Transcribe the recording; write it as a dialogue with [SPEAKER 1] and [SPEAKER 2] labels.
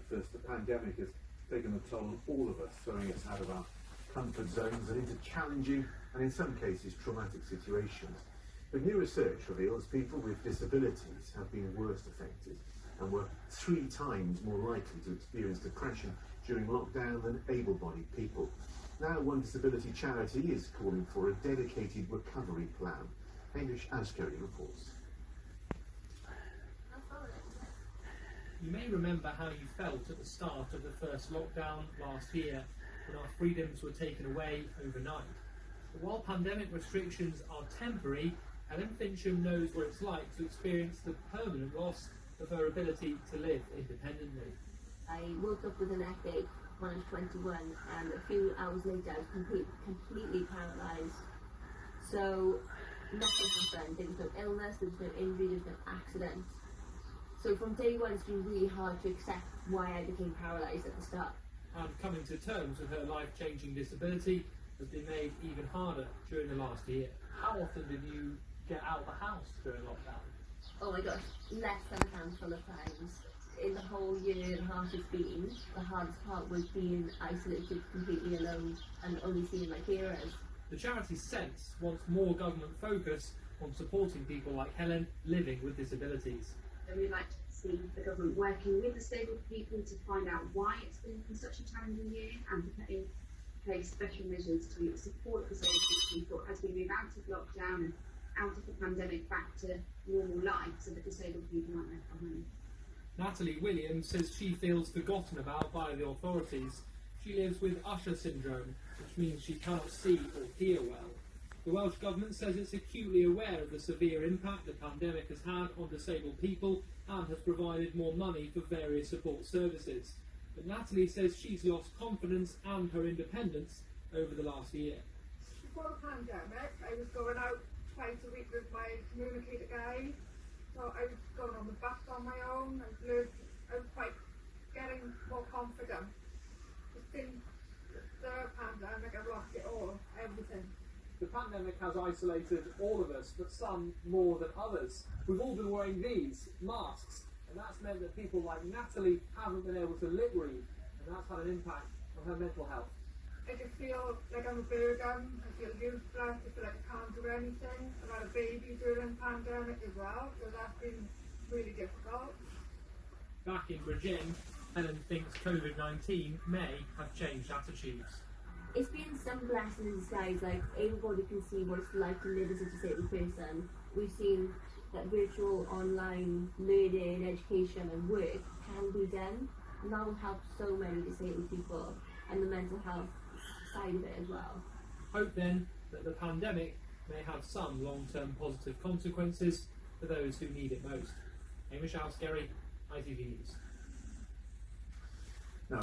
[SPEAKER 1] First, the pandemic has taken a toll on all of us, throwing us out of our comfort zones and into challenging and in some cases traumatic situations. But new research reveals people with disabilities have been worst affected and were 3 times more likely to experience depression during lockdown than able-bodied people. Now one disability charity is calling for a dedicated recovery plan. Hamish Askeri reports.
[SPEAKER 2] You may remember how you felt at the start of the first lockdown last year when our freedoms were taken away overnight. But while pandemic restrictions are temporary, Helen Fincham knows what it's like to experience the permanent loss of her ability to live independently.
[SPEAKER 3] I woke up with an epic when I was 21 and a few hours later I was completely paralysed. So nothing happened. There was no illness, there was no injury, there was no accident. So from day one it's been really hard to accept why I became paralysed at the start.
[SPEAKER 2] And coming to terms with her life-changing disability has been made even harder during the last year. How often did you get out of the house during lockdown?
[SPEAKER 3] Oh my gosh, less than a handful of times. In the whole year and a half it's been, the hardest part was being isolated completely alone and only seeing my carers.
[SPEAKER 2] The charity Sense wants more government focus on supporting people like Helen living with disabilities.
[SPEAKER 4] And we'd like to see the government working with disabled people to find out why it's been such a challenging year and to put in place special measures to support disabled people as we move out of lockdown and out of the pandemic back to normal life so that disabled people aren't left behind.
[SPEAKER 2] Natalie Williams says she feels forgotten about by the authorities. She lives with Usher syndrome, which means she cannot see or hear well. The Welsh Government says it's acutely aware of the severe impact the pandemic has had on disabled people and has provided more money for various support services. But Natalie says she's lost confidence and her independence over the last year.
[SPEAKER 5] Before the pandemic, I was going out twice a week with my communicator guide. So I was going on the bus on my own. I was quite getting more confident. Just since the pandemic, I've lost it all, everything.
[SPEAKER 2] The pandemic has isolated all of us, but some more than others. We've all been wearing these masks, and that's meant that people like Natalie haven't been able to lip read, and that's had an impact on her mental health.
[SPEAKER 5] I just feel like I'm a burden. I feel useless. I feel like I can't do anything. I've had a baby during the pandemic as well, so that's been really difficult.
[SPEAKER 2] Back in Bridgend, Helen thinks COVID-19 may have changed attitudes.
[SPEAKER 3] It's been some blessing in disguise, like everybody can see what it's like to live as a disabled person. We've seen that virtual online learning, education and work can be done, and that will help so many disabled people and the mental health side of it as well.
[SPEAKER 2] Hope then that the pandemic may have some long-term positive consequences for those who need it most. Hamish Askeri, HTV News.
[SPEAKER 1] Now,